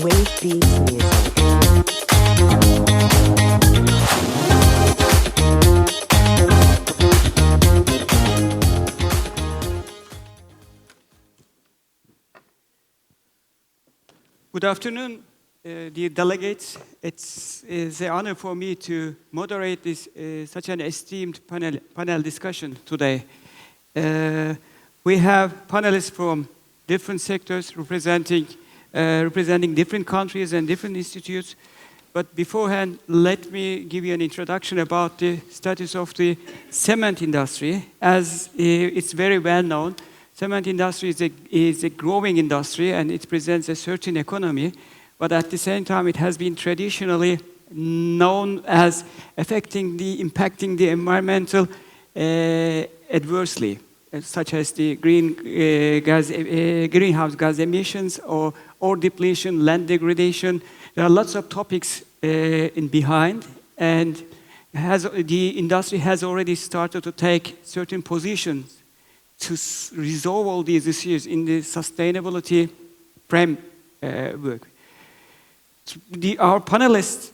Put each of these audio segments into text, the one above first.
Wave Beats Music. Good afternoon, dear delegates. It's an honor for me to moderate this such an esteemed panel discussion today. We have panelists from different sectors representing different countries and different institutes. But beforehand, let me give you an introduction about the status of the cement industry. As it's very well known, cement industry is a growing industry and it presents a certain economy, but at the same time it has been traditionally known as impacting the environmental adversely, such as the greenhouse gas emissions or depletion, land degradation. There are lots of topics behind, and the industry has already started to take certain positions to resolve all these issues in the sustainability framework. Our panelists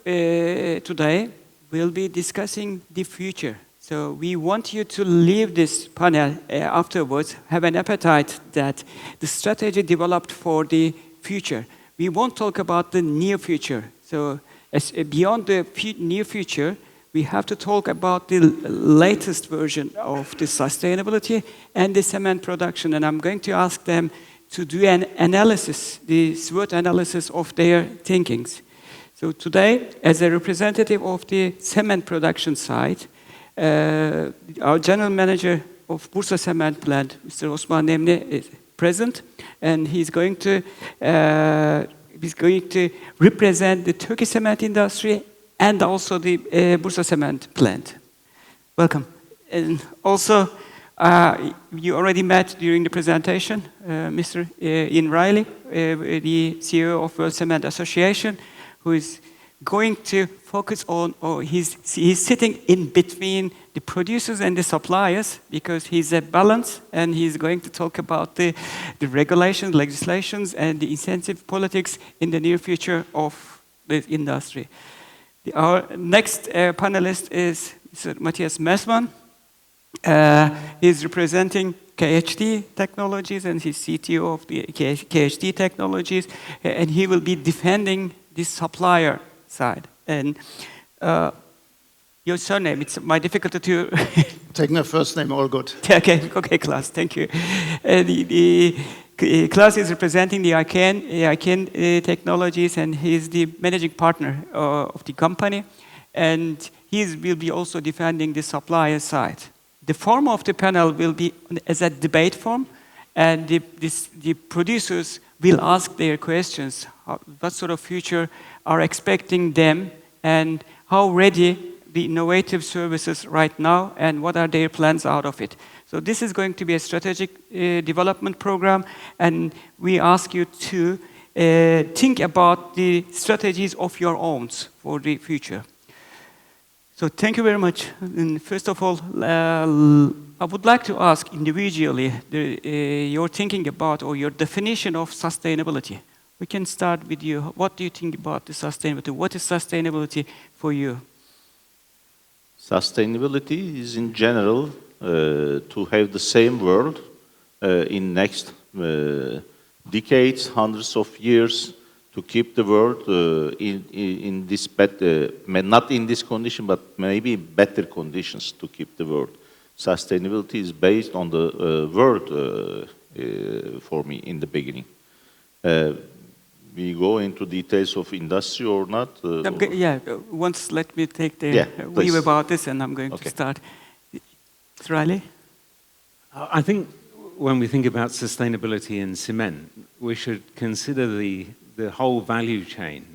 today will be discussing the future. So we want you to leave this panel afterwards, have an appetite that the strategy developed for the future. We won't talk about the near future. So beyond the near future, we have to talk about the latest version of the sustainability and the cement production. And I'm going to ask them to do an analysis, the SWOT analysis of their thinkings. So today, as a representative of the cement production side, our general manager of Bursa cement plant, Mr. Osman Nemli, is present, and he's going to represent the Turkish cement industry and also the Bursa cement plant. Welcome. And also, you already met during the presentation, Mr. Ian Riley, the CEO of World Cement Association, who is going to focus on, he's sitting in between the producers and the suppliers because he's a balance, and he's going to talk about the regulations, legislations, and the incentive politics in the near future of the industry. Our next panelist is Mr. Matthias Mersmann. He's representing KHD Technologies, and he's CTO of the KHD Technologies, and he will be defending the supplier side. And your surname, it's my difficulty to... Take my first name, all good. Okay, Klaas, thank you. Klaas is representing the Hakan Technologies, and he's the managing partner of the company, and he will be also defending the supplier side. The form of the panel will be as a debate form, and the producers will ask their questions. What sort of future are expecting them, and how ready the innovative services right now, and what are their plans out of it. So this is going to be a strategic development program, and we ask you to think about the strategies of your own for the future. So thank you very much. And first of all, I would like to ask individually your thinking about or your definition of sustainability. We can start with you. What do you think about the sustainability? What is sustainability for you? Sustainability is in general to have the same world in next decades, hundreds of years, to keep the world in this better, not in this condition, but maybe better conditions to keep the world. Sustainability is based on the word for me in the beginning. We go into details of industry or not? Once let me take the view about this, and I'm going to start. Mr. Riley? I think when we think about sustainability in cement, we should consider the whole value chain.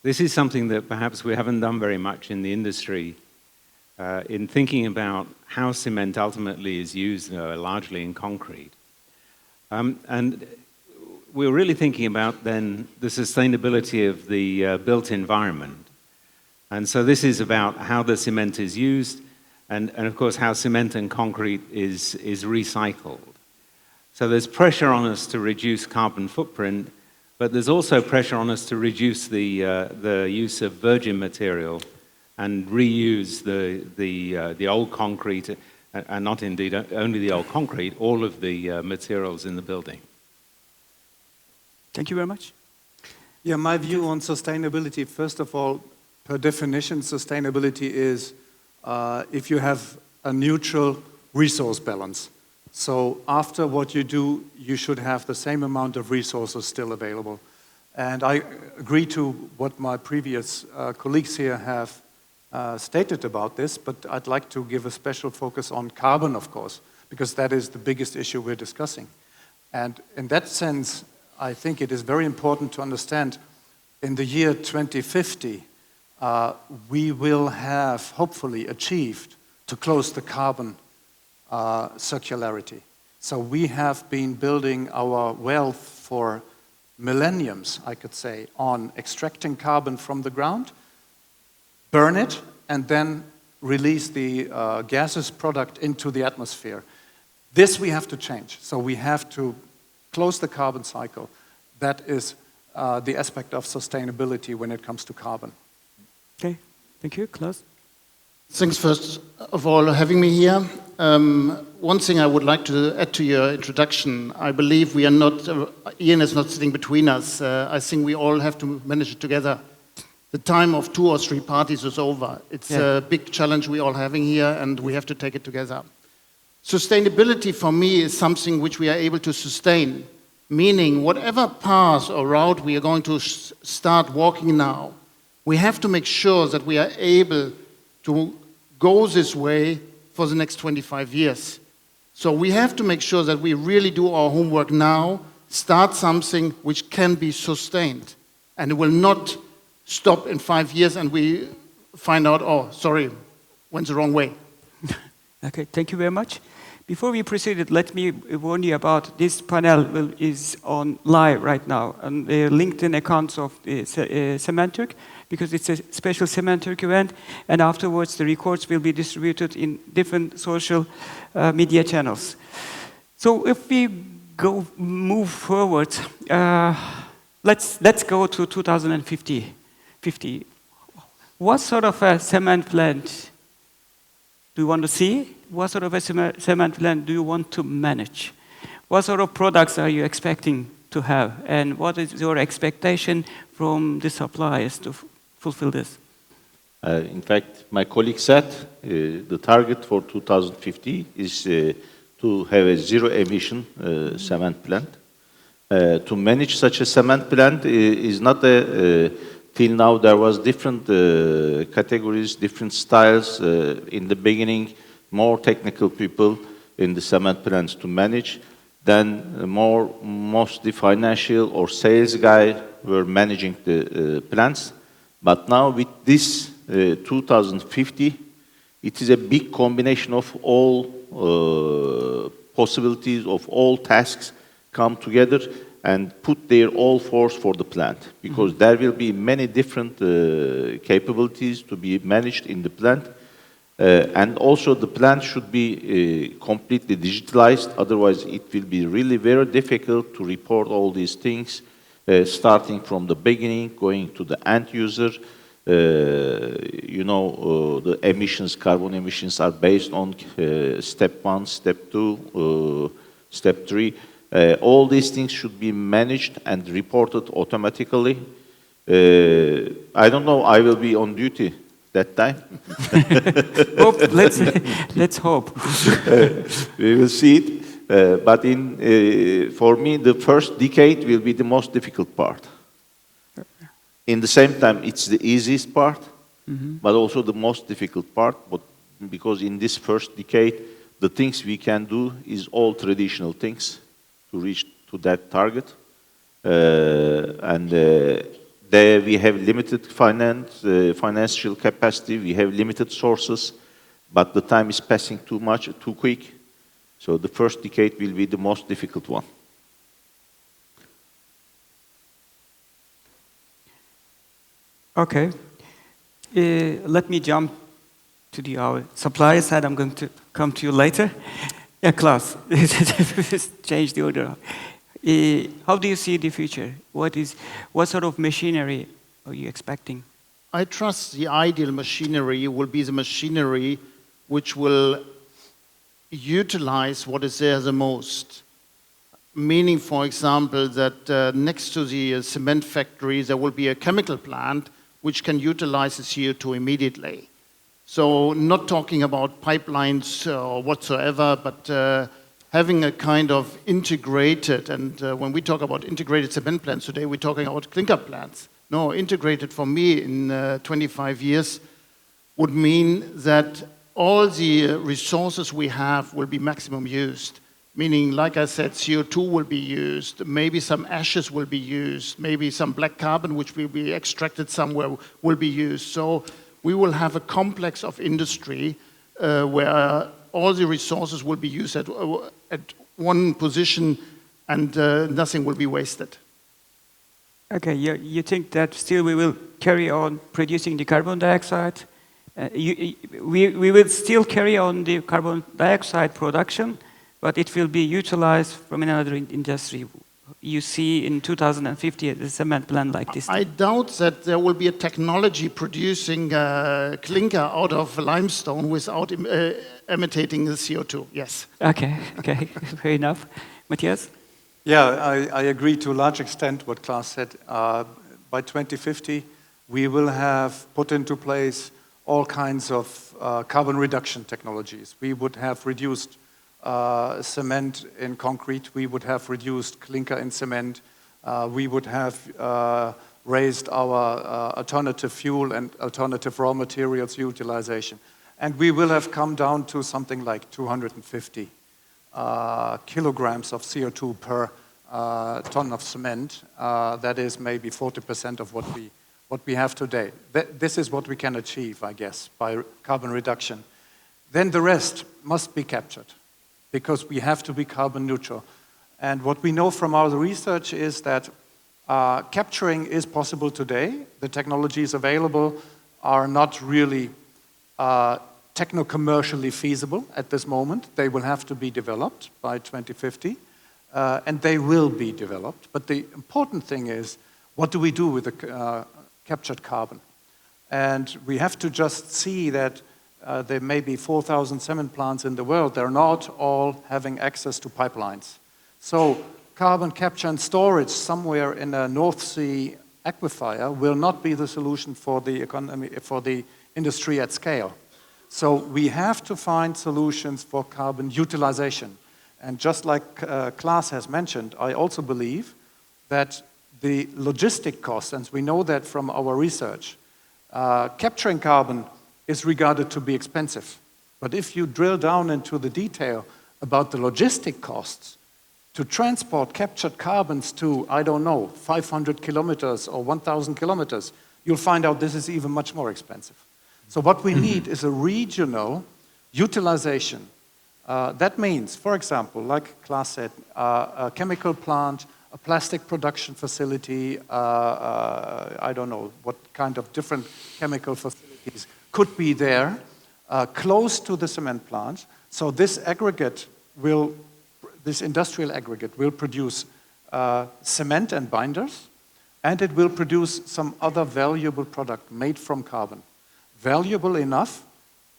This is something that perhaps we haven't done very much in the industry in thinking about how cement ultimately is used largely in concrete. And we're really thinking about then the sustainability of the built environment. And so this is about how the cement is used and of course how cement and concrete is recycled. So there's pressure on us to reduce carbon footprint, But there's also pressure on us to reduce the use of virgin material and reuse the old concrete, and not indeed only the old concrete, all of the materials in the building. Thank you very much. Yeah, my view on sustainability, first of all, per definition, sustainability is if you have a neutral resource balance. So after what you do, you should have the same amount of resources still available. And I agree to what my previous colleagues here have stated about this, but I'd like to give a special focus on carbon, of course, because that is the biggest issue we're discussing. And in that sense, I think it is very important to understand in the year 2050, we will have hopefully achieved to close the carbon circularity. So we have been building our wealth for millenniums, I could say, on extracting carbon from the ground, burn it, and then release the gaseous product into the atmosphere. This we have to change. So we have to close the carbon cycle. That is the aspect of sustainability when it comes to carbon. Okay, thank you, Klaas. Thanks first of all for having me here. One thing I would like to add to your introduction, I believe we are not, Ian is not sitting between us. I think we all have to manage it together. The time of 2 or 3 parties is over. It's a big challenge we all having here, and we have to take it together. Sustainability for me is something which we are able to sustain, meaning whatever path or route we are going to start walking now, we have to make sure that we are able to go this way for the next 25 years. So we have to make sure that we really do our homework now, start something which can be sustained, and it will not stop in 5 years and we find out, oh, sorry, went the wrong way. Okay, thank you very much. Before we proceed, let me warn you about this panel is on live right now on the LinkedIn accounts of Cementurk, because it's a special Cementurk event, and afterwards the records will be distributed in different social media channels. So if we move forward, let's go to 2050. What sort of a cement plant do you want to see? What sort of a cement plant do you want to manage? What sort of products are you expecting to have? And what is your expectation from the suppliers to fulfill this? In fact, my colleague said the target for 2050 is to have a zero-emission cement plant. To manage such a cement plant is not a... Till now, there was different categories, different styles. In the beginning, more technical people in the cement plants to manage. Then mostly financial or sales guy were managing the plants. But now with this 2050, it is a big combination of all possibilities, of all tasks come together and put their all force for the plant, because there will be many different capabilities to be managed in the plant. And also the plant should be completely digitalized, otherwise it will be really very difficult to report all these things, starting from the beginning, going to the end user. You know, the emissions, carbon emissions are based on step 1, step 2, step 3. All these things should be managed and reported automatically. I don't know, I will be on duty that time. Let's hope. We will see it. But for me, the first decade will be the most difficult part. In the same time, it's the easiest part, but also the most difficult part. But because in this first decade, the things we can do is all traditional things to reach to that target. There we have limited financial capacity, we have limited sources, but the time is passing too quick. So the first decade will be the most difficult one. Okay. Let me jump to our supplier side. I'm going to come to you later. Yeah, Klaas, change the order. How do you see the future? What sort of machinery are you expecting? I trust the ideal machinery will be the machinery which will utilize what is there the most. Meaning, for example, that next to the cement factory, there will be a chemical plant which can utilize the CO2 immediately. So not talking about pipelines or whatsoever, but having a kind of integrated, and when we talk about integrated cement plants today, we're talking about clinker plants. No, integrated for me in 25 years would mean that all the resources we have will be maximum used. Meaning, like I said, CO2 will be used, maybe some ashes will be used, maybe some black carbon which will be extracted somewhere will be used. So we will have a complex of industry where all the resources will be used at one position and nothing will be wasted. Okay, you think that still we will carry on producing the carbon dioxide? We will still carry on the carbon dioxide production, but it will be utilized from another industry. You see in 2050 a cement plant like this. I doubt that there will be a technology producing clinker out of limestone without emitting the CO2, yes. Okay, fair enough. Matthias? Yeah, I agree to a large extent what Klaas said. By 2050, we will have put into place all kinds of carbon reduction technologies. We would have reduced cement in concrete, we would have reduced clinker in cement, we would have raised our alternative fuel and alternative raw materials utilization. And we will have come down to something like 250 kilograms of CO2 per ton of cement. That is maybe 40% of what we have today. This is what we can achieve, I guess, by carbon reduction. Then the rest must be captured, because we have to be carbon neutral. And what we know from our research is that capturing is possible today. The technologies available are not really techno-commercially feasible at this moment. They will have to be developed by 2050, and they will be developed. But the important thing is, what do we do with the captured carbon? And we have to just see that there may be 4,000 cement plants in the world. They're not all having access to pipelines. So carbon capture and storage somewhere in a North Sea aquifer will not be the solution for the economy, for the industry at scale. So we have to find solutions for carbon utilization. And just like Klaas has mentioned, I also believe that the logistic costs, and we know that from our research, capturing carbon is regarded to be expensive. But if you drill down into the detail about the logistic costs to transport captured carbons to, I don't know, 500 kilometers or 1,000 kilometers, you'll find out this is even much more expensive. So what we need is a regional utilization. That means, for example, like Klaas said, a chemical plant, a plastic production facility, I don't know what kind of different chemical facilities could be there, close to the cement plant. So this aggregate will, this industrial aggregate will produce cement and binders, and it will produce some other valuable product made from carbon. Valuable enough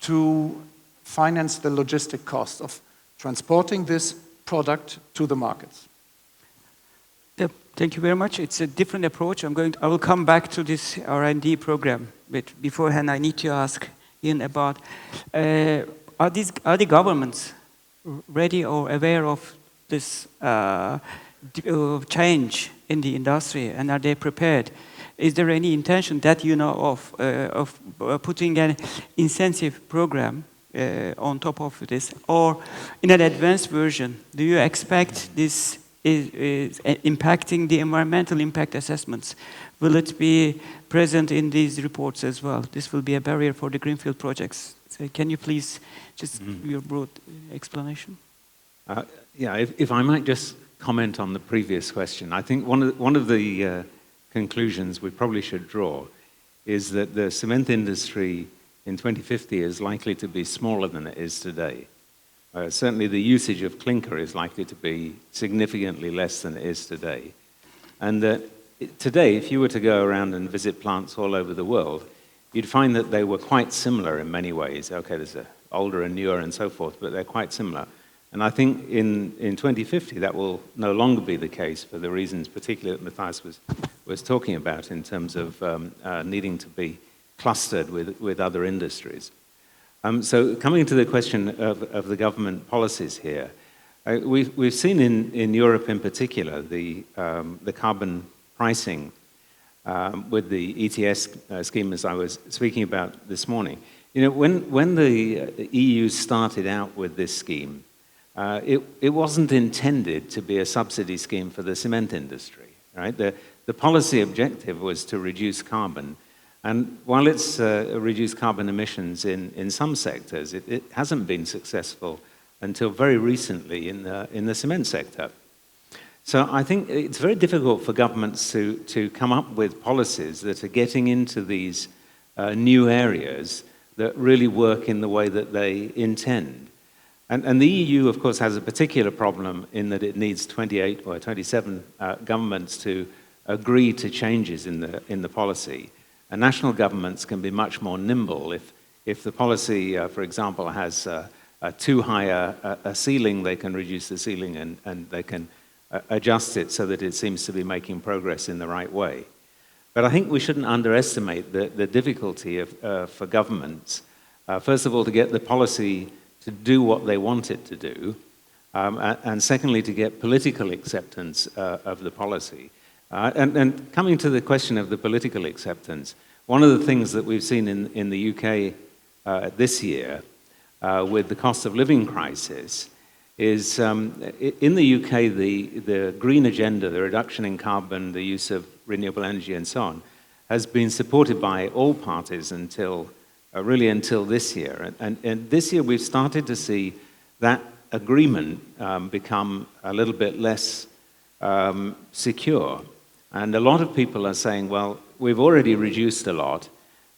to finance the logistic cost of transporting this product to the markets. Thank you very much. It's a different approach. I will come back to this R&D program, but beforehand I need to ask Ian about, are the governments ready or aware of this change in the industry, and are they prepared? Is there any intention that you know of putting an incentive program on top of this, or in an advanced version? Do you expect this is impacting the environmental impact assessments? Will it be present in these reports as well? This will be a barrier for the greenfield projects. So can you please just give your broad explanation? Yeah, if I might just comment on the previous question. I think one of the conclusions we probably should draw is that the cement industry in 2050 is likely to be smaller than it is today. Certainly the usage of clinker is likely to be significantly less than it is today. And today, if you were to go around and visit plants all over the world, you'd find that they were quite similar in many ways. Okay, there's older and newer and so forth, but they're quite similar. And I think in 2050, that will no longer be the case for the reasons particularly that Matthias was talking about in terms of needing to be clustered with other industries. So coming to the question of the government policies here, we've seen in Europe in particular the carbon pricing with the ETS scheme, as I was speaking about this morning. You know, when the EU started out with this scheme, it wasn't intended to be a subsidy scheme for the cement industry, right? The policy objective was to reduce carbon. And while it's reduced carbon emissions in some sectors, it hasn't been successful until very recently in the cement sector. So I think it's very difficult for governments to come up with policies that are getting into these new areas that really work in the way that they intend. And the EU, of course, has a particular problem in that it needs 28 or 27 governments to agree to changes in the policy. And national governments can be much more nimble. If the policy, for example, has too high a ceiling, they can reduce the ceiling and they can adjust it so that it seems to be making progress in the right way. But I think we shouldn't underestimate the difficulty for governments, first of all, to get the policy to do what they want it to do, and secondly, to get political acceptance of the policy. And coming to the question of the political acceptance, one of the things that we've seen in the UK this year with the cost of living crisis is in the UK, the green agenda, the reduction in carbon, the use of renewable energy and so on, has been supported by all parties until this year. And this year we've started to see that agreement become a little bit less secure. And a lot of people are saying, well, we've already reduced a lot,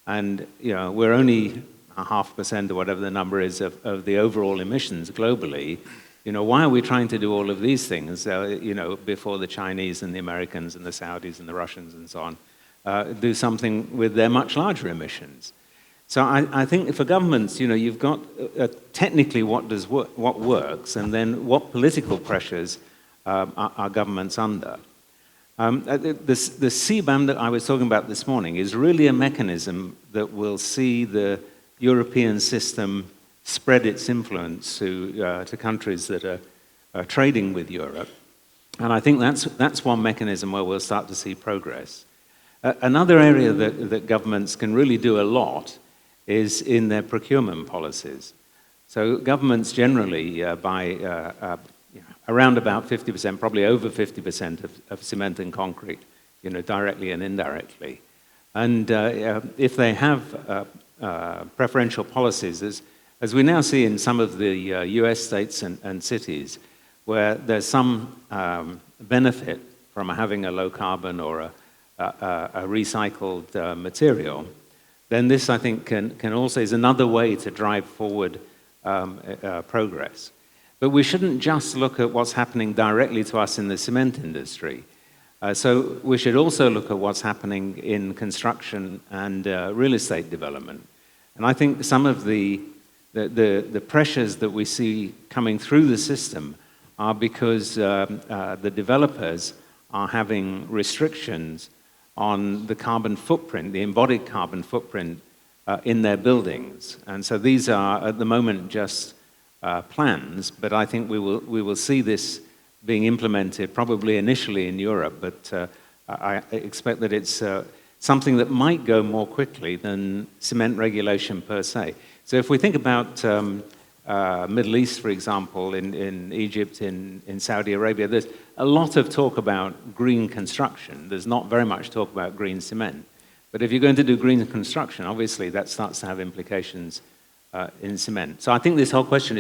and we're only 0.5% or whatever the number is of the overall emissions globally. Why are we trying to do all of these things, before the Chinese and the Americans and the Saudis and the Russians and so on do something with their much larger emissions? So I think for governments, you've got technically what works, and then what political pressures are governments under. The CBAM that I was talking about this morning is really a mechanism that will see the European system spread its influence to countries that are trading with Europe. And I think that's one mechanism where we'll start to see progress. Another area that governments can really do a lot is in their procurement policies. So governments generally buy around about 50%, probably over 50% of cement and concrete, directly and indirectly. And if they have preferential policies, as we now see in some of the US states and cities, where there's some benefit from having a low carbon or a recycled material, then this, I think, can also is another way to drive forward progress. But we shouldn't just look at what's happening directly to us in the cement industry. So we should also look at what's happening in construction and real estate development. And I think some of the pressures that we see coming through the system are because the developers are having restrictions on the carbon footprint, the embodied carbon footprint in their buildings. And so these are, at the moment, just plans, but I think we will see this being implemented probably initially in Europe, but I expect that it's something that might go more quickly than cement regulation per se. So if we think about Middle East, for example, in Egypt, in Saudi Arabia, there's a lot of talk about green construction. There's not very much talk about green cement. But if you're going to do green construction, obviously that starts to have implications in cement. So I think this whole question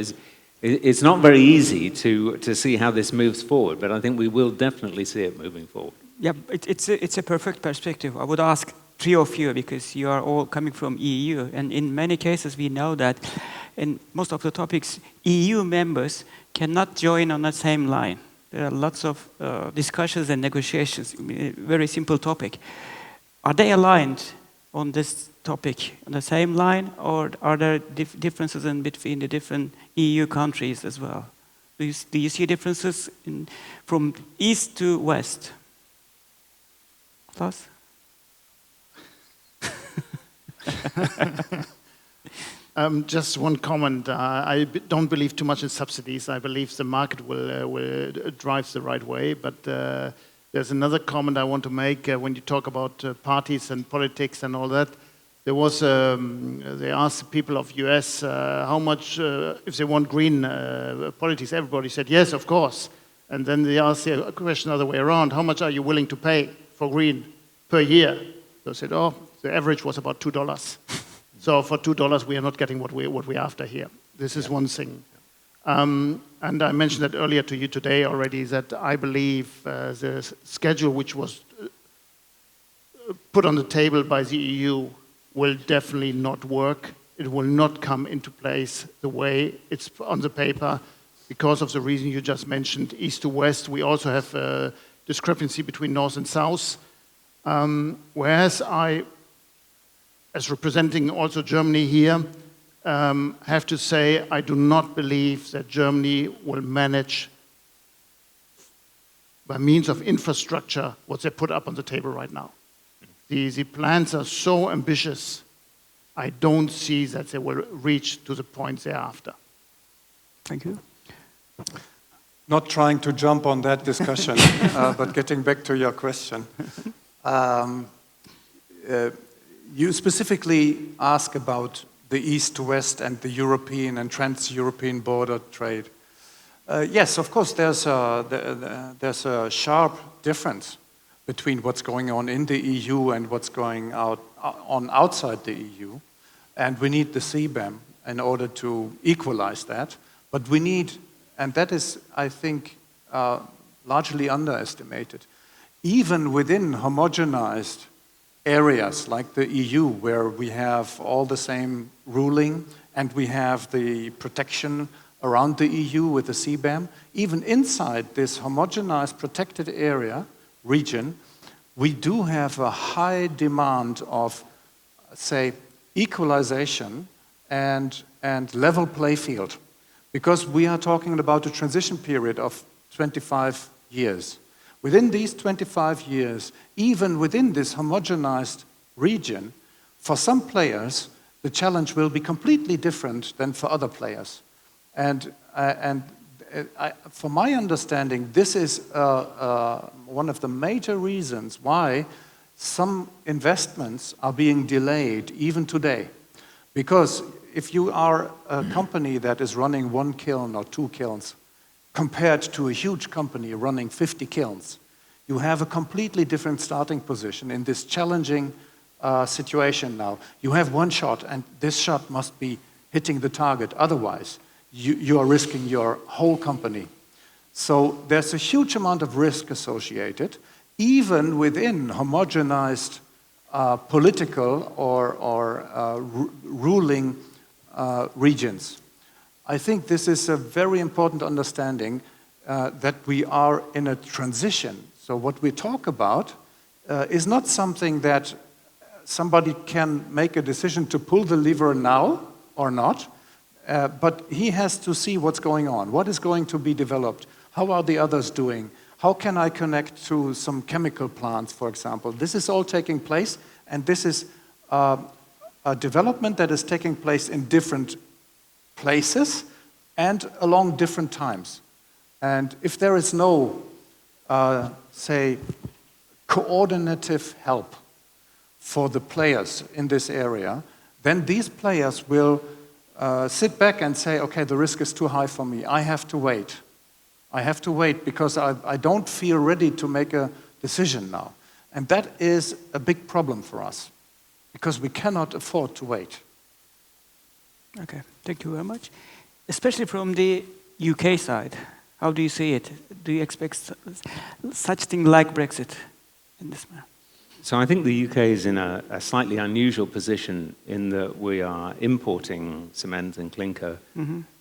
it's not very easy to see how this moves forward, but I think we will definitely see it moving forward. Yeah, it's a perfect perspective. I would ask three of you, because you are all coming from EU, and in many cases we know that in most of the topics, EU members cannot join on the same line. There are lots of discussions and negotiations. Very simple topic. Are they aligned on this topic on the same line, or are there differences in between the different EU countries as well? Do you see differences from east to west? Klaas? Just one comment. I don't believe too much in subsidies. I believe the market will drive the right way. But there's another comment I want to make when you talk about parties and politics and all that. There was they asked the people of US how much if they want green politics. Everybody said yes, of course. And then they asked the question the other way around: how much are you willing to pay for green per year? They said, oh, the average was about $2. So for $2, we are not getting what we're after here. This is one thing. And I mentioned that earlier to you today already, that I believe the schedule which was put on the table by the EU will definitely not work. It will not come into place the way it's on the paper because of the reason you just mentioned, east to west. We also have a discrepancy between north and south. Whereas I, as representing also Germany here, have to say I do not believe that Germany will manage by means of infrastructure what they put up on the table right now. The plans are so ambitious, I don't see that they will reach to the point thereafter. Thank you. Not trying to jump on that discussion, but getting back to your question. You specifically ask about the east to west and the European and trans-European border trade. Yes, of course, there's a sharp difference between what's going on in the EU and what's going on outside the EU. And we need the CBAM in order to equalize that. But we need, and that is, I think, largely underestimated, even within homogenized areas like the EU, where we have all the same ruling and we have the protection around the EU with the CBAM, even inside this homogenized protected area, region, we do have a high demand of, say, equalization and level play field, because we are talking about a transition period of 25 years. Within these 25 years, even within this homogenized region, for some players, the challenge will be completely different than for other players. And from my understanding, this is one of the major reasons why some investments are being delayed even today. Because if you are a company that is running 1 kiln or 2 kilns, compared to a huge company running 50 kilns, you have a completely different starting position in this challenging situation now. You have one shot, and this shot must be hitting the target. Otherwise, you are risking your whole company. So there's a huge amount of risk associated, even within homogenized political or ruling regions. I think this is a very important understanding that we are in a transition. So what we talk about is not something that somebody can make a decision to pull the lever now or not, but he has to see what's going on. What is going to be developed? How are the others doing? How can I connect to some chemical plants, for example? This is all taking place, and this is a development that is taking place in different places and along different times. And if there is no, say, coordinative help for the players in this area, then these players will sit back and say, okay, the risk is too high for me. I have to wait. I have to wait because I don't feel ready to make a decision now. And that is a big problem for us because we cannot afford to wait. Okay, thank you very much. Especially from the UK side, how do you see it? Do you expect such thing like Brexit in this manner? So I think the UK is in a slightly unusual position in that we are importing cement and clinker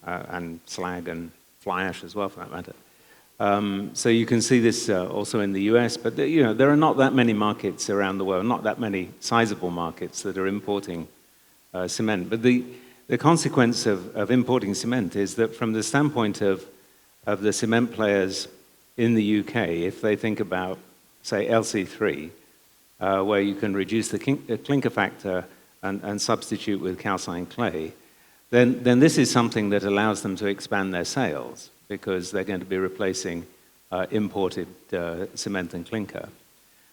and slag and fly ash as well, for that matter. So you can see this also in the US, but there are not that many markets around the world, not that many sizable markets that are importing cement. But the consequence of importing cement is that from the standpoint of the cement players in the UK, if they think about, say, LC3, where you can reduce the clinker factor and substitute with calcined clay, then this is something that allows them to expand their sales because they're going to be replacing imported cement and clinker.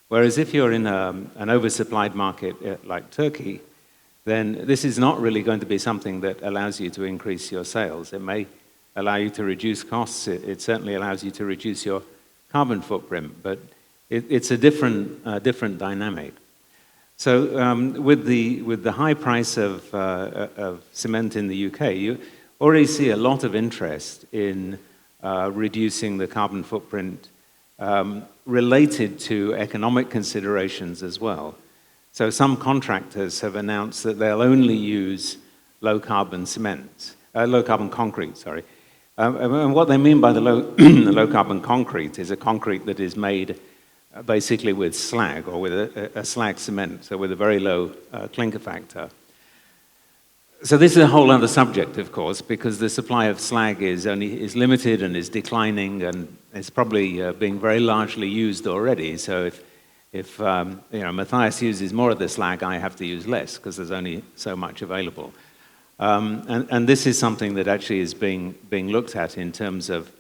Whereas if you're in an oversupplied market like Turkey, then this is not really going to be something that allows you to increase your sales. It may allow you to reduce costs. It certainly allows you to reduce your carbon footprint, but it's a different dynamic. So with the high price of cement in the UK, you already see a lot of interest in reducing the carbon footprint related to economic considerations as well. So some contractors have announced that they'll only use low carbon concrete, sorry. And what they mean by the low carbon concrete is a concrete that is made basically with slag or with a slag cement, so with a very low clinker factor. So this is a whole other subject, of course, because the supply of slag is limited and is declining, and it's probably being very largely used already. So if Matthias uses more of the slag, I have to use less because there's only so much available. And this is something that actually is being looked at in terms of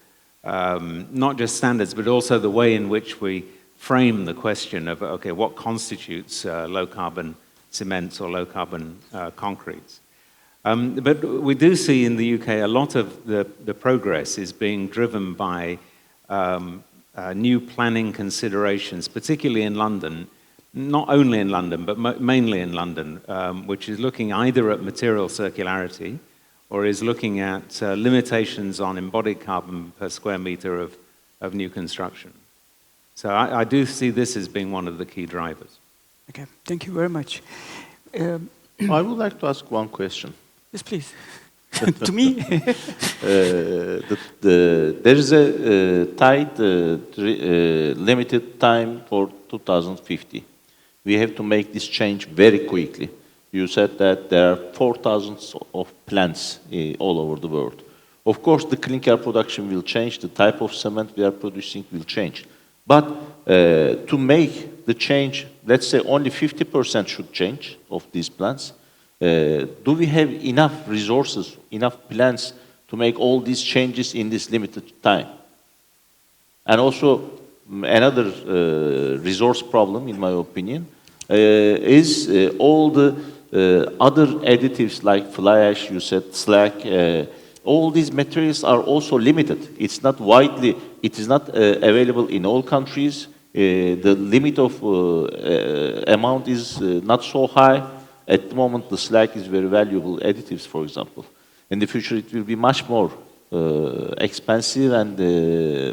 not just standards, but also the way in which we frame the question of, okay, what constitutes low-carbon cements or low-carbon concretes. But we do see in the UK a lot of the progress is being driven by new planning considerations, particularly in London, not only in London, but mainly in London, which is looking either at material circularity or is looking at limitations on embodied carbon per square meter of new construction. So I do see this as being one of the key drivers. Okay, thank you very much. I would like to ask one question. Yes, please. To me? There is a tight, limited time for 2050. We have to make this change very quickly. You said that there are 4,000 of plants all over the world. Of course, the clinker production will change, the type of cement we are producing will change. But to make the change, let's say only 50% should change of these plants. Do we have enough resources, enough plants to make all these changes in this limited time? And also, another resource problem, in my opinion, is all the other additives like fly ash, you said, slag, all these materials are also limited. It's not widely, it is not available in all countries. The limit of amount is not so high. At the moment, the slag is very valuable additives, for example. In the future, it will be much more expensive and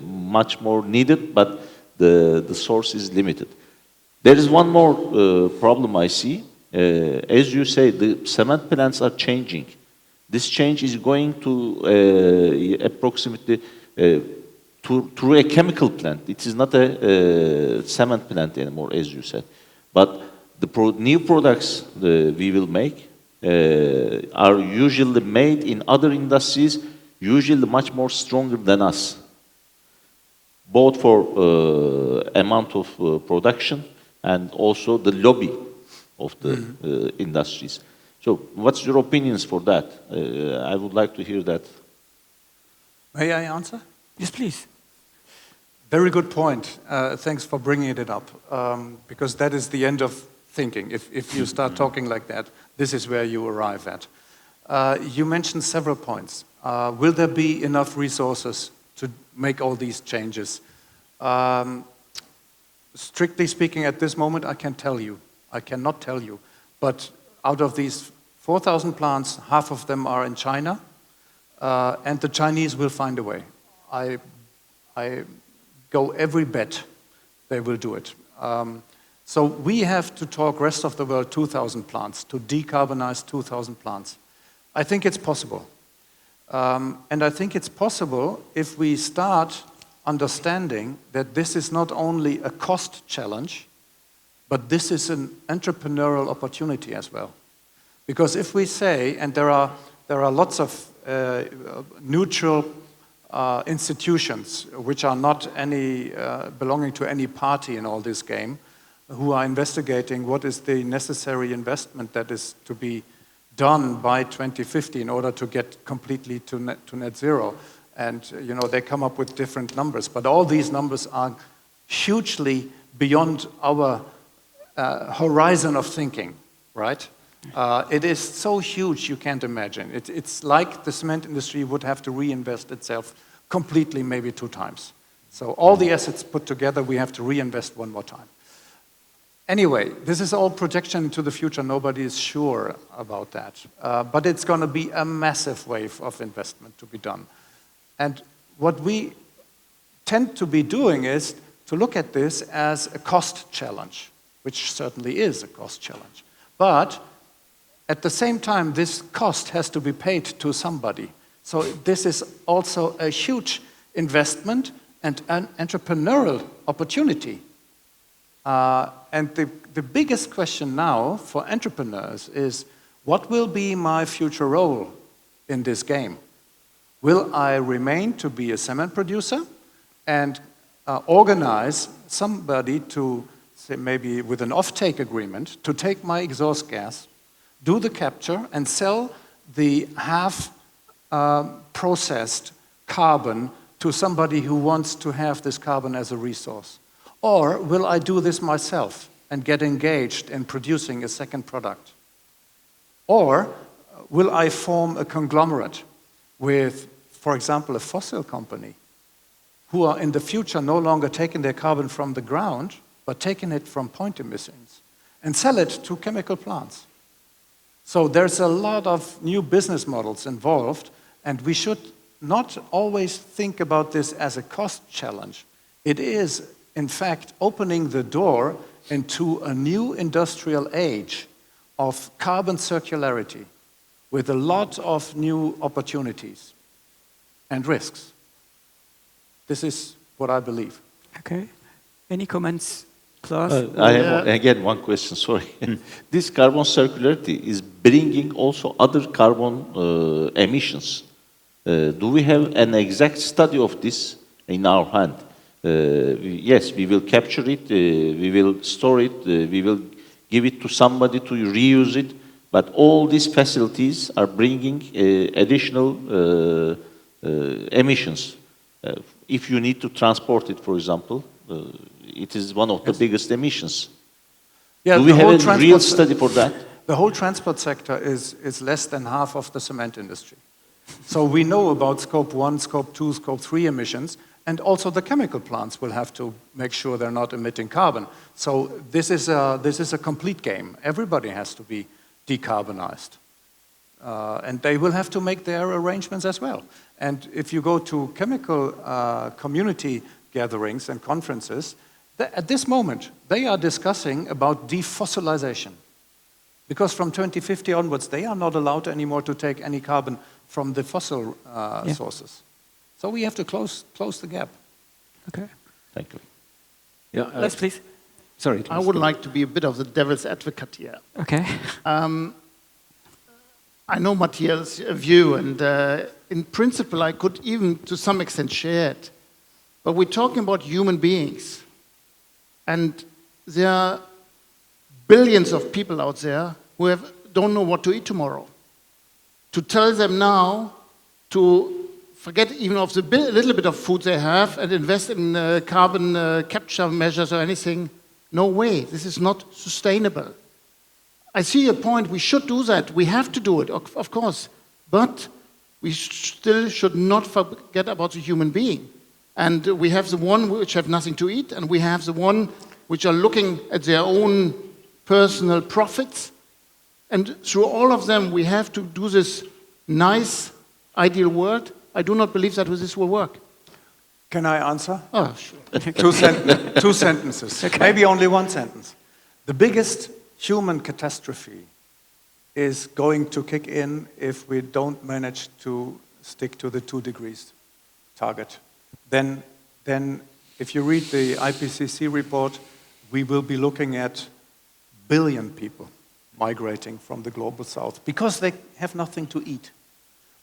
much more needed, but the source is limited. There is one more problem I see. As you say, the cement plants are changing. This change is going to approximately through a chemical plant. It is not a cement plant anymore, as you said. But the new products we will make are usually made in other industries, usually much more stronger than us, both for amount of production and also the lobby of the industries. So what's your opinions for that? I would like to hear that. May I answer? Yes, please. Very good point. Thanks for bringing it up, because that is the end of thinking. If you start talking like that, this is where you arrive at. You mentioned several points. Will there be enough resources to make all these changes? Strictly speaking, at this moment, I cannot tell you. But out of these 4,000 plants, half of them are in China, and the Chinese will find a way. I go every bet they will do it. So we have to talk rest of the world 2,000 plants, to decarbonize 2,000 plants. I think it's possible. And I think it's possible if we start understanding that this is not only a cost challenge, but this is an entrepreneurial opportunity as well. Because if we say, and there are lots of neutral institutions which are not any belonging to any party in all this game, who are investigating what is the necessary investment that is to be done by 2050 in order to get completely to net zero. And you know, they come up with different numbers, but all these numbers are hugely beyond our horizon of thinking, right? It is so huge you can't imagine. It's like the cement industry would have to reinvest itself completely, maybe 2 times. So all the assets put together, we have to reinvest 1 more time. Anyway, this is all projection into the future. Nobody is sure about that. But it's going to be a massive wave of investment to be done. And what we tend to be doing is to look at this as a cost challenge, which certainly is a cost challenge. But at the same time, this cost has to be paid to somebody. So this is also a huge investment and an entrepreneurial opportunity. And the biggest question now for entrepreneurs is, what will be my future role in this game? Will I remain to be a cement producer and organize somebody to, say, maybe with an off-take agreement, to take my exhaust gas, do the capture, and sell the half-processed carbon to somebody who wants to have this carbon as a resource? Or will I do this myself and get engaged in producing a second product? Or will I form a conglomerate with, for example, a fossil company who are in the future no longer taking their carbon from the ground, but taking it from point emissions and sell it to chemical plants? So there's a lot of new business models involved, and we should not always think about this as a cost challenge. It is, in fact, opening the door into a new industrial age of carbon circularity with a lot of new opportunities and risks. This is what I believe. Okay. Any comments, Klaas? I have, again, one question, sorry. This carbon circularity is bringing also other carbon emissions. Do we have an exact study of this in our hand? Yes, we will capture it, we will store it, we will give it to somebody to reuse it, but all these facilities are bringing additional emissions. If you need to transport it, for example, it is one of the biggest emissions. Yeah, do we have a real study for that? The whole transport sector is less than half of the cement industry. So we know about scope 1, scope 2, scope 3 emissions, and also the chemical plants will have to make sure they're not emitting carbon. So this is a complete game. Everybody has to be decarbonized. And they will have to make their arrangements as well. And if you go to chemical community gatherings and conferences, at this moment, they are discussing about defossilization. Because from 2050 onwards, they are not allowed anymore to take any carbon from the fossil sources. So we have to close the gap. Okay. Thank you. Yeah, Let's please. Sorry, Klaas. I would like to be a bit of the devil's advocate here. Okay. I know Matthias' view, and in principle, I could even to some extent share it. But we're talking about human beings. And there are billions of people out there who don't know what to eat tomorrow. To tell them now to forget even of the little bit of food they have and invest in carbon capture measures or anything, no way. This is not sustainable. I see your point. We should do that. We have to do it, of course. But we still should not forget about the human being. And we have the one which have nothing to eat, and we have the one which are looking at their own personal profits. And through all of them, we have to do this nice, ideal world. I do not believe that this will work. Can I answer? Oh, sure. Two sentences. Okay. Maybe only one sentence. The biggest human catastrophe is going to kick in if we don't manage to stick to the 2 degrees target. Then if you read the IPCC report, we will be looking at billion people migrating from the global south because they have nothing to eat,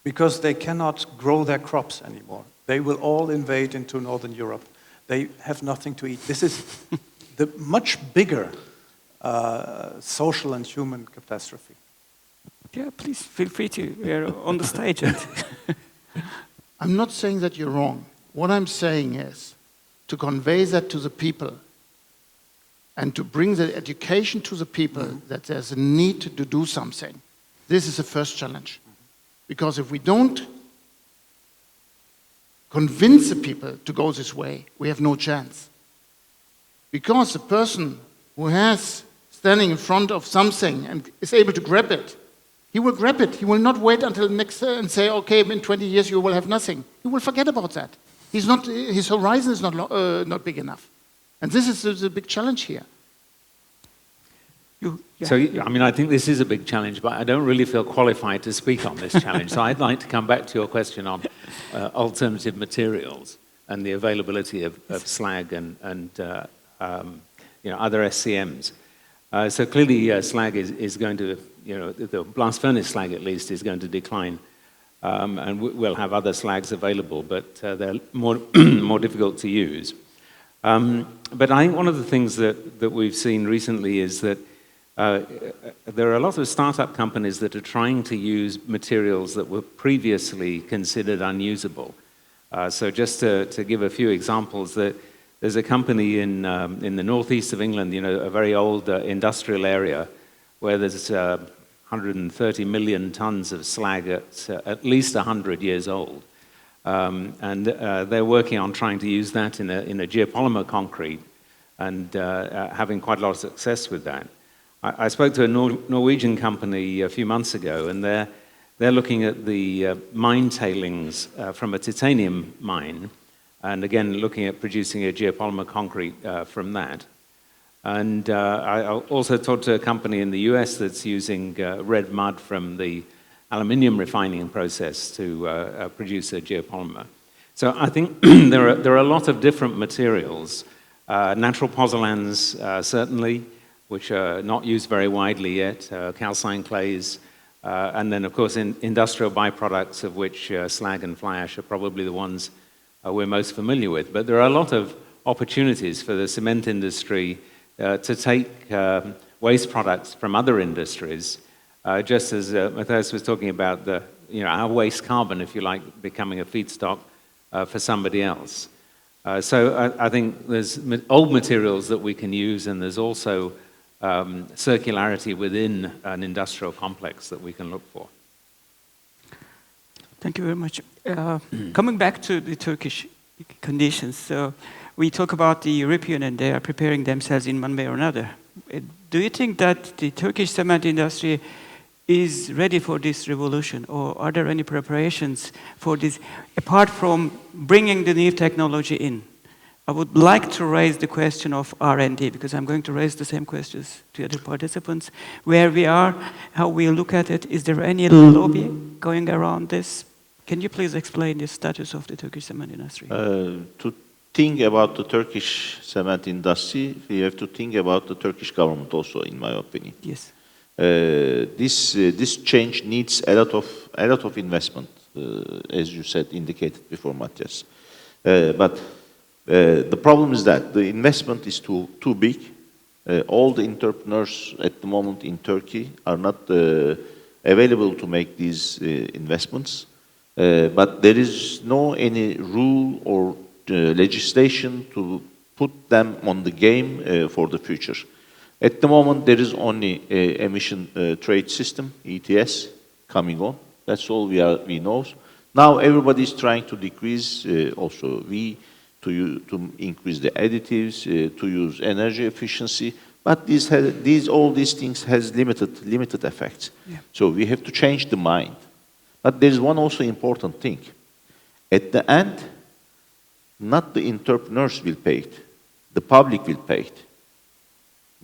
because they cannot grow their crops anymore. They will all invade into Northern Europe. They have nothing to eat. This is the much bigger social and human catastrophe. Yeah, please feel free to. We're on the stage. I'm not saying that you're wrong. What I'm saying is to convey that to the people and to bring the education to the people that there's a need to do something. This is the first challenge. Because if we don't convince the people to go this way, we have no chance. Because the person who has standing in front of something and is able to grab it, he will grab it. He will not wait until next and say, okay, in 20 years you will have nothing. He will forget about that. His horizon is not big enough. And this is the big challenge here. So, I mean, I think this is a big challenge, but I don't really feel qualified to speak on this challenge. So I'd like to come back to your question on alternative materials and the availability of slag and other SCMs. So clearly slag is going to, the blast furnace slag at least is going to decline. And we'll have other slags available, but they're more difficult to use. But I think one of the things that we've seen recently is that there are a lot of startup companies that are trying to use materials that were previously considered unusable. So just to give a few examples, there's a company in the northeast of England, a very old industrial area where there's 130 million tons of slag at least 100 years old. And they're working on trying to use that in a geopolymer concrete and having quite a lot of success with that. I spoke to a Norwegian company a few months ago, and they're looking at the mine tailings from a titanium mine, and again looking at producing a geopolymer concrete from that. And I also talked to a company in the US that's using red mud from the aluminium refining process to produce a geopolymer. So I think there are a lot of different materials, natural pozzolans certainly, which are not used very widely yet, calcine clays, and then of course industrial byproducts of which slag and fly ash are probably the ones we're most familiar with. But there are a lot of opportunities for the cement industry to take waste products from other industries, just as Matthias was talking about our waste carbon, if you like, becoming a feedstock for somebody else. So I think there's old materials that we can use, and there's also circularity within an industrial complex that we can look for. Thank you very much. Coming back to the Turkish conditions, so we talk about the European and they are preparing themselves in one way or another. Do you think that the Turkish cement industry is ready for this revolution, or are there any preparations for this, apart from bringing the new technology in? I would like to raise the question of R&D, because I'm going to raise the same questions to other participants. Where we are, how we look at it, is there any lobby going around this? Can you please explain the status of the Turkish cement industry? To think about the Turkish cement industry, we have to think about the Turkish government also, in my opinion. Yes. This change needs a lot of investment, as you said, indicated before, Matthias. But the problem is that the investment is too big. All the entrepreneurs at the moment in Turkey are not available to make these investments. But there is no any rule or legislation to put them on the game for the future. At the moment, there is only a emission trade system, ETS, coming on. That's all we know. Now everybody is trying to decrease also to increase the additives, to use energy efficiency, but all these things has limited effects. Yeah. So we have to change the mind. But there is one also important thing. At the end, not the entrepreneurs will pay it, the public will pay it.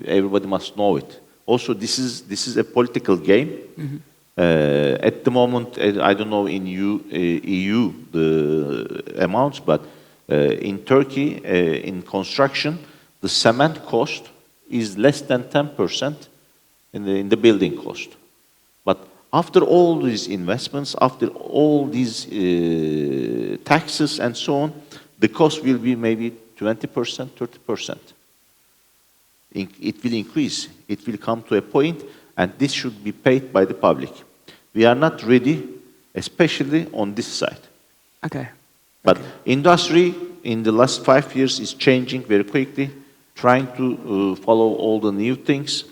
Everybody must know it. Also, this is a political game. Mm-hmm. At the moment, I don't know in EU the amounts, but in Turkey, in construction, the cement cost is less than 10% in the building cost. But after all these investments, after all these taxes and so on, the cost will be maybe 20%, 30%. It will increase. It will come to a point, and this should be paid by the public. We are not ready, especially on this side. Okay. But industry in the last 5 years is changing very quickly, trying to follow all the new things.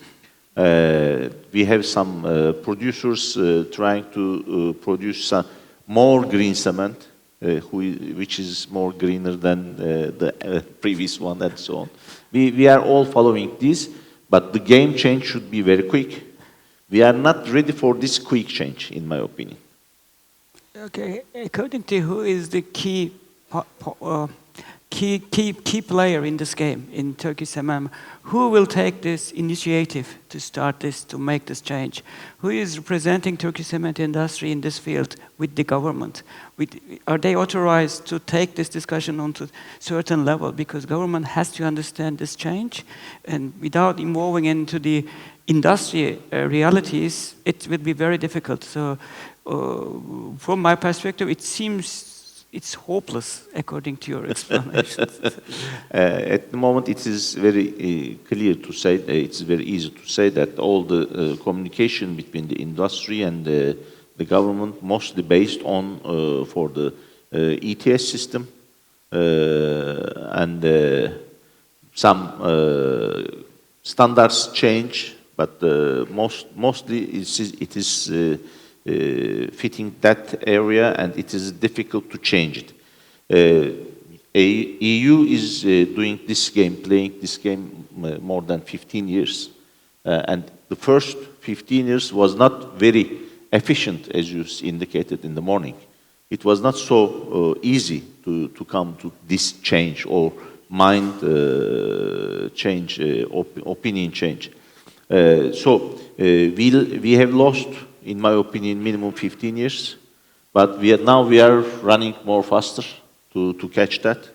We have some producers trying to produce some more green cement, which is more greener than the previous one and so on. We are all following this, but the game change should be very quick. We are not ready for this quick change, in my opinion. Okay, according to who is the key player in this game in Turkish cement, who will take this initiative to start this, to make this change? Who is representing Turkish cement industry in this field with the government? Are they authorized to take this discussion onto a certain level? Because government has to understand this change, and without involving into the industry realities, it will be very difficult. So, from my perspective, it seems it's hopeless, according to your explanations. At the moment, it is very clear to say, it's very easy to say that all the communication between the industry and the government mostly based on for the ETS system and some standards change, but mostly it is fitting that area, and it is difficult to change it. EU is doing this game, playing this game more than 15 years. And the first 15 years was not very efficient, as you indicated in the morning. It was not so easy to come to this change or mind change, opinion change. So we have lost, in my opinion, minimum 15 years, but now we are running more faster to catch that.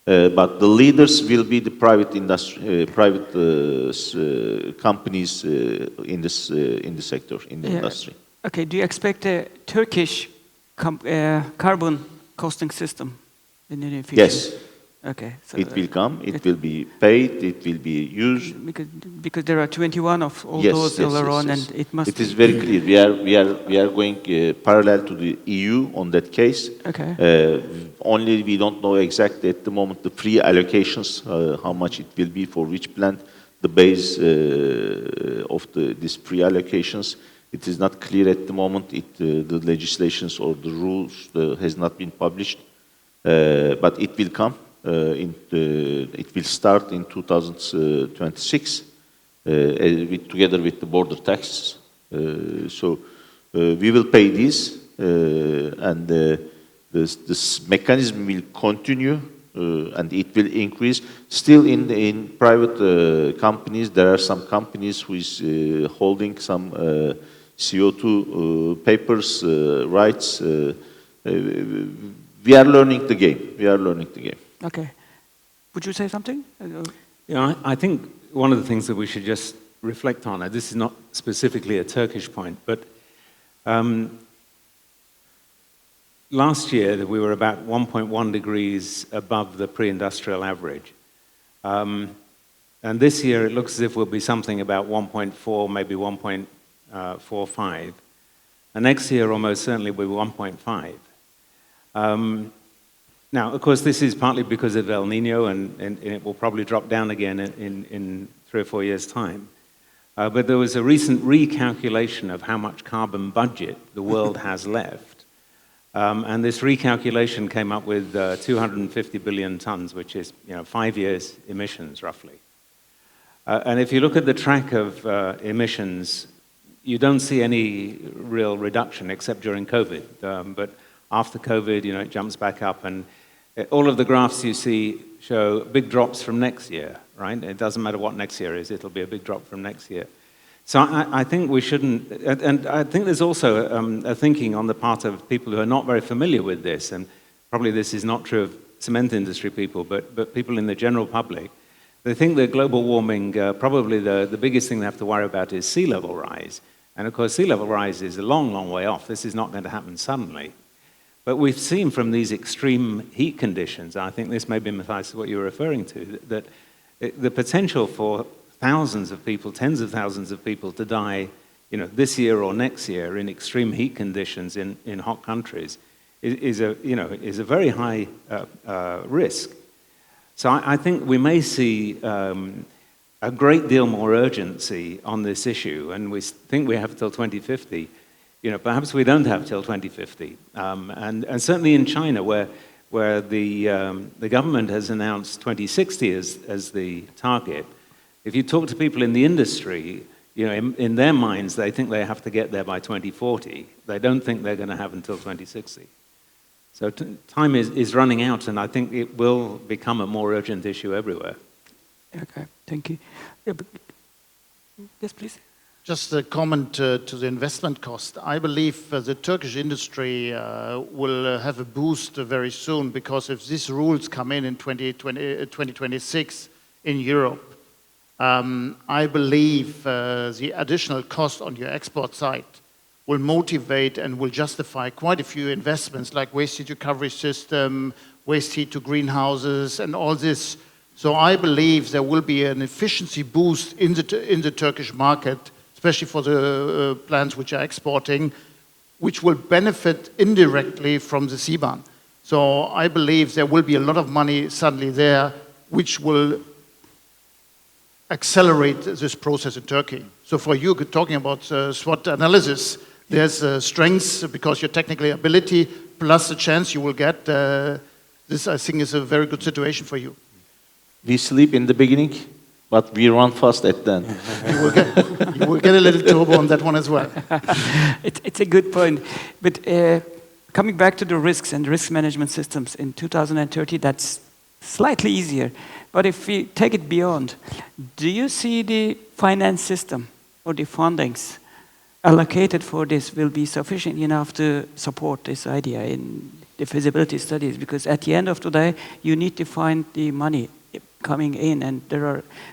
But the leaders will be the private industry, private companies in the sector, in the industry. Okay, do you expect a Turkish carbon costing system in the near future? Yes. Okay. So it will come, it will be paid, it will be used. Because there are 21 of all those around, and it must. It is very clear. We are going parallel to the EU on that case. Okay. Only we don't know exactly at the moment the free allocations, how much it will be for which plant, the base of these free allocations. It is not clear at the moment. The legislations or the rules has not been published, but it will come. It will start in 2026 together with the border taxes. So we will pay this, and this mechanism will continue, and it will increase. Still, in private companies, there are some companies who is holding some CO2 papers rights. We are learning the game. We are learning the game. Okay. Would you say something? Yeah, I think one of the things that we should just reflect on, this is not specifically a Turkish point, but last year we were about 1.1 degrees above the pre-industrial average. And this year it looks as if we'll be something about 1.4, maybe 1.45. And next year almost certainly will be 1.5. Now, of course, this is partly because of El Nino, and it will probably drop down again in 3 or 4 years' time. But there was a recent recalculation of how much carbon budget the world has left. And this recalculation came up with 250 billion tons, which is 5 years emissions, roughly. And if you look at the track of emissions, you don't see any real reduction except during COVID. But after COVID, it jumps back up, and all of the graphs you see show big drops from next year. right? It doesn't matter what next year is, it'll be a big drop from next year. So I think we shouldn't, and I think there's also a thinking on the part of people who are not very familiar with this, and probably this is not true of cement industry people, but people in the general public. They think that global warming, probably the biggest thing they have to worry about is sea level rise. And of course, sea level rise is a long, long way off. This is not going to happen suddenly. But we've seen from these extreme heat conditions, I think this may be, Matthias, what you're referring to, that the potential for thousands of people, tens of thousands of people to die, this year or next year in extreme heat conditions in hot countries is a very high risk. So I think we may see a great deal more urgency on this issue, and we think we have till 2050. Perhaps we don't have till 2050. And certainly in China, where the government has announced 2060 as the target, if you talk to people in the industry, in their minds, they think they have to get there by 2040. They don't think they're going to have until 2060. So time is running out, and I think it will become a more urgent issue everywhere. Okay, thank you. Yeah, yes, please. Just a comment to the investment cost. I believe the Turkish industry will have a boost very soon, because if these rules come in 2026 in Europe, I believe the additional cost on your export side will motivate and will justify quite a few investments, like waste heat recovery system, waste heat to greenhouses, and all this. So I believe there will be an efficiency boost in the Turkish market, especially for the plants which are exporting, which will benefit indirectly from the CBAM. So I believe there will be a lot of money suddenly there, which will accelerate this process in Turkey. So for you, talking about SWOT analysis, there's strengths because your technical ability plus the chance you will get. This, I think, is a very good situation for you. We sleep in the beginning, but we run fast at the end. You will get a little turbo on that one as well. It's a good point. But coming back to the risks and risk management systems in 2030, that's slightly easier. But if we take it beyond, do you see the finance system or the fundings allocated for this will be sufficient enough to support this idea in the feasibility studies? Because at the end of the day, you need to find the money coming in, and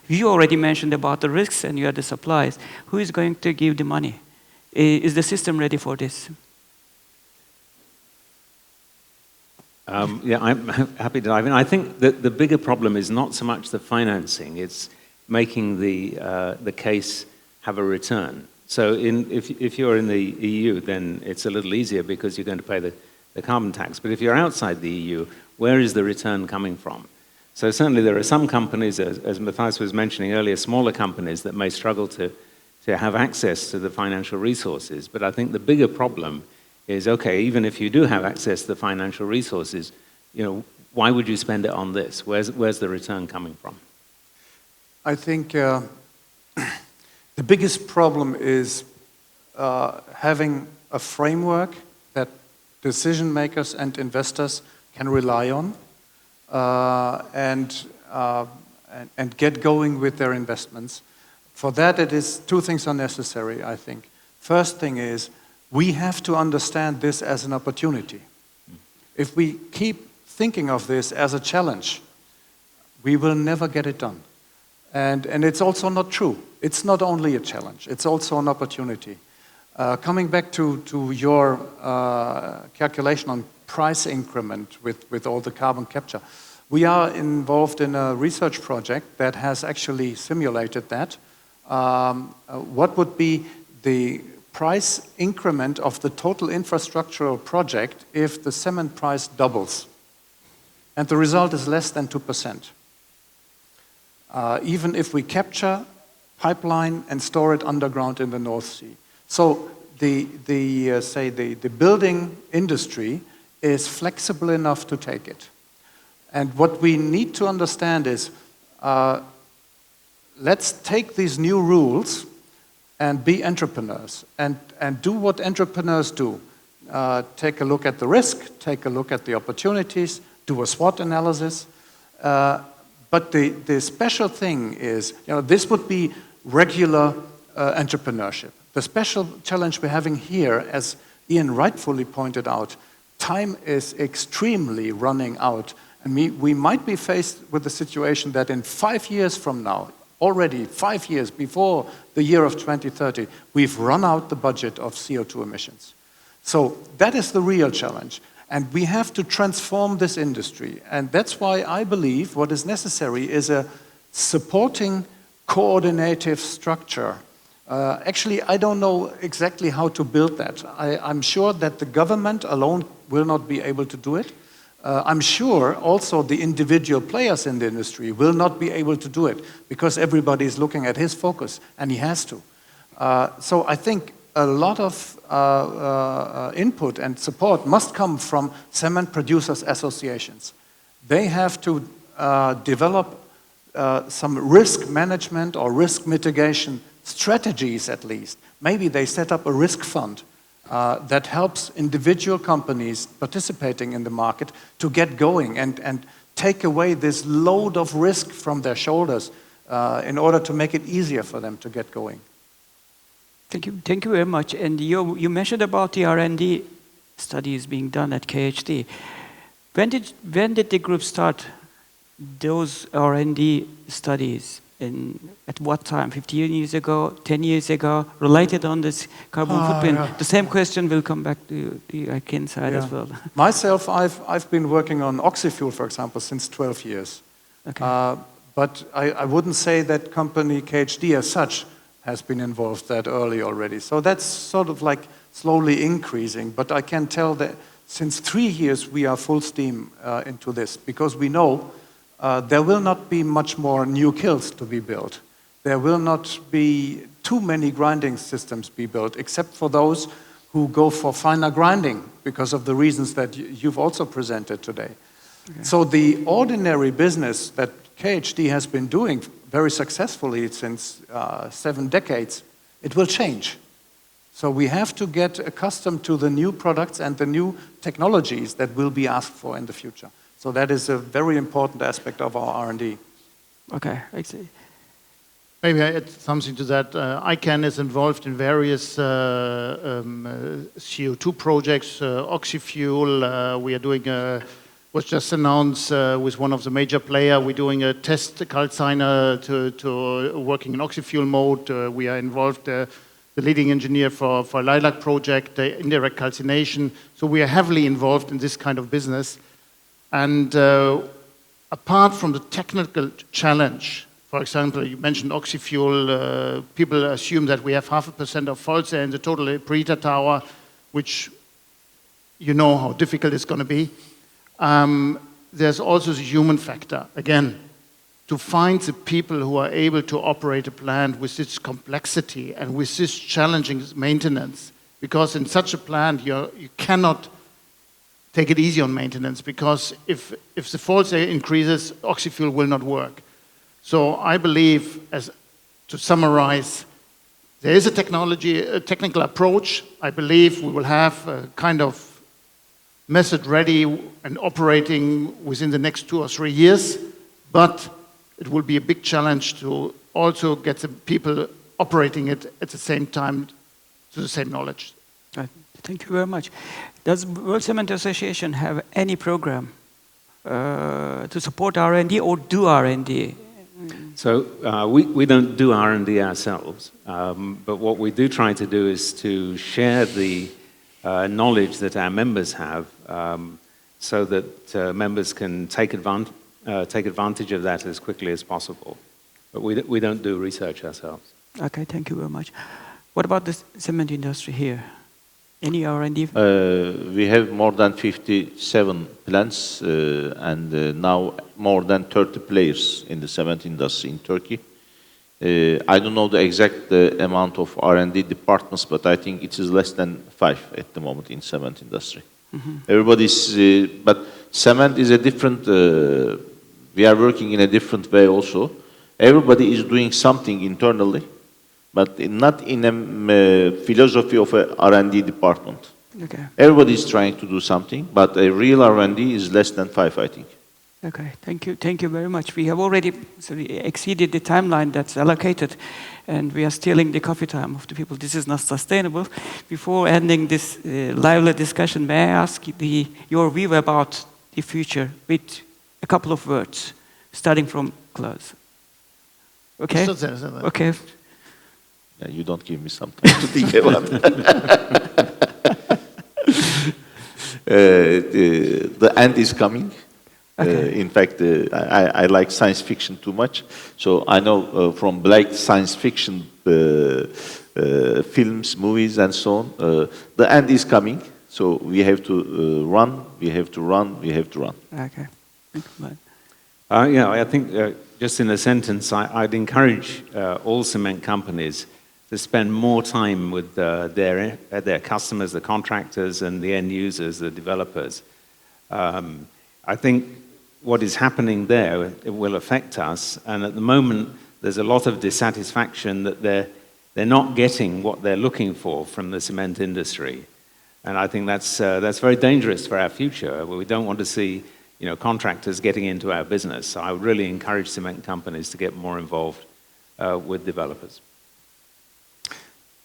you already mentioned about the risks and you have the supplies. Who is going to give the money? Is the system ready for this? Yeah, I'm happy to dive in. I think that the bigger problem is not so much the financing, it's making the case have a return. So if you're in the EU, then it's a little easier because you're going to pay the carbon tax. But if you're outside the EU, where is the return coming from? So certainly there are some companies, as Matthias was mentioning earlier, smaller companies that may struggle to have access to the financial resources. But I think the bigger problem is, okay, even if you do have access to the financial resources, why would you spend it on this? Where's the return coming from? I think the biggest problem is having a framework that decision makers and investors can rely on and get going with their investments. For that, two things are necessary, I think. First thing is, we have to understand this as an opportunity. If we keep thinking of this as a challenge, we will never get it done. And it's also not true. It's not only a challenge, it's also an opportunity. Coming back to your calculation on price increment with all the carbon capture, we are involved in a research project that has actually simulated that. What would be the price increment of the total infrastructural project if the cement price doubles? And the result is less than 2%. Even if we capture, pipeline, and store it underground in the North Sea. So the building industry is flexible enough to take it. And what we need to understand is, let's take these new rules and be entrepreneurs and do what entrepreneurs do. Take a look at the risk, take a look at the opportunities, do a SWOT analysis, But the special thing is, this would be regular entrepreneurship. The special challenge we're having here, as Ian rightfully pointed out, time is extremely running out. And we might be faced with the situation that in 5 years from now, already 5 years before the year of 2030, we've run out the budget of CO2 emissions. So that is the real challenge. And we have to transform this industry. And that's why I believe what is necessary is a supporting coordinative structure. Actually, I don't know exactly how to build that. I'm sure that the government alone will not be able to do it. I'm sure also the individual players in the industry will not be able to do it because everybody is looking at his focus, and he has to. So I think a lot of input and support must come from cement producers associations. They have to develop some risk management or risk mitigation strategies at least. Maybe they set up a risk fund that helps individual companies participating in the market to get going and take away this load of risk from their shoulders in order to make it easier for them to get going. Thank you very much. And you mentioned about the R&D studies being done at KHD. When did the group start those R&D studies? At what time? 15 years ago, 10 years ago, related on this carbon footprint? Yeah. The same question will come back to the Hakan side as well. Myself, I've been working on oxyfuel, for example, since 12 years. Okay. But I wouldn't say that company KHD as such has been involved that early already. So that's sort of like slowly increasing. But I can tell that since 3 years we are full steam into this because we know there will not be much more new kilns to be built. There will not be too many grinding systems be built, except for those who go for finer grinding because of the reasons that you've also presented today. Okay. So the ordinary business that KHD has been doing very successfully since 7 decades, it will change. So we have to get accustomed to the new products and the new technologies that will be asked for in the future. So that is a very important aspect of our R&D. Okay, I see. Maybe I add something to that. ICANN is involved in various CO2 projects, oxyfuel. We are doing, was just announced with one of the major players, we're doing a test calciner to working in oxyfuel mode. We are involved, the leading engineer for Lilac project, the indirect calcination. So we are heavily involved in this kind of business. And apart from the technical challenge, for example, you mentioned oxyfuel, people assume that we have 0.5% of faults there in the total preheater tower, which you know how difficult it's going to be. There's also the human factor. Again, to find the people who are able to operate a plant with its complexity and with this challenging maintenance, because in such a plant you cannot take it easy on maintenance, because if the fault increases, oxyfuel will not work. So I believe, to summarize, there is a technical approach. I believe we will have a kind of method ready and operating within the next 2 or 3 years, but it will be a big challenge to also get the people operating it at the same time to the same knowledge. Thank you very much. Does World Cement Association have any program to support R&D or do R&D? So we don't do R&D ourselves, but what we do try to do is to share the knowledge that our members have so that members can take advantage of that as quickly as possible. But we don't do research ourselves. Okay, thank you very much. What about the cement industry here? Any R&D? We have more than 57 plants and now more than 30 players in the cement industry in Turkey. I don't know the exact amount of R&D departments, but I think it is less than 5 at the moment in cement industry. Mm-hmm. Everybody's, but cement is a different, we are working in a different way also. Everybody is doing something internally, but not in a philosophy of a R&D department. Okay. Everybody is trying to do something, but a real R&D is less than 5, I think. Okay, thank you very much. We have already exceeded the timeline that's allocated, and we are stealing the coffee time of the people. This is not sustainable. Before ending this lively discussion, may I ask your view about the future with a couple of words, starting from Klaas? Okay? Okay. Yeah, you don't give me some time to think about it. The end is coming. Okay. In fact, I like science fiction too much. So I know from black science fiction films, movies, and so on, the end is coming. So we have to run, we have to run, we have to run. Okay. I think just in a sentence, I'd encourage all cement companies to spend more time with their customers, the contractors, and the end users, the developers. I think what is happening there, it will affect us, and at the moment there's a lot of dissatisfaction that they're not getting what they're looking for from the cement industry, and I think that's very dangerous for our future. We don't want to see contractors getting into our business. So I would really encourage cement companies to get more involved with developers.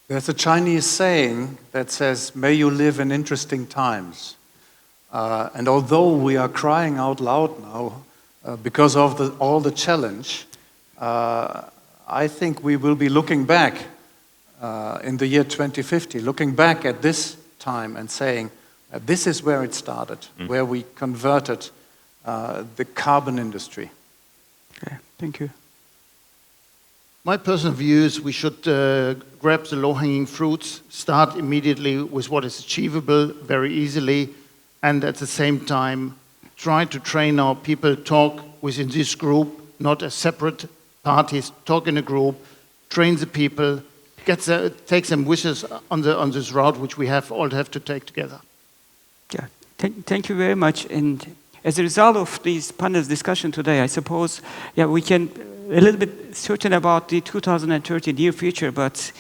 There's a Chinese saying that says, "May you live in interesting times." And although we are crying out loud now because of all the challenge, I think we will be looking back in the year 2050, looking back at this time and saying, this is where it started, where we converted the carbon industry. Okay, thank you. My personal view is we should grab the low-hanging fruits, start immediately with what is achievable very easily, and at the same time try to train our people, talk within this group, not as separate parties, talk in a group, train the people, take them with us on this route which we all have to take together. Yeah, thank you very much. And as a result of this panel discussion today, I suppose, we can a little bit certain about the 2030 near future, but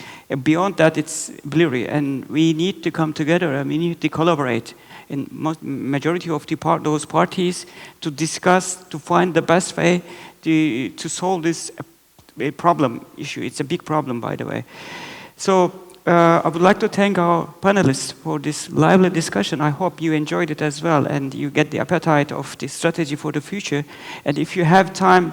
beyond that, it's blurry, and we need to come together and we need to collaborate in majority of those parties to discuss, to find the best way to solve this problem issue. It's a big problem, by the way. So I would like to thank our panelists for this lively discussion. I hope you enjoyed it as well, and you get the appetite of the strategy for the future. And if you have time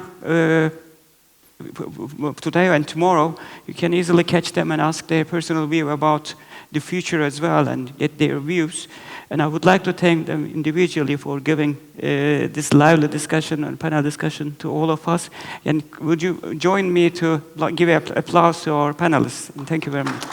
today and tomorrow, you can easily catch them and ask their personal view about the future as well and get their views. And I would like to thank them individually for giving this lively discussion and panel discussion to all of us. And would you join me to give applause to our panelists? And thank you very much.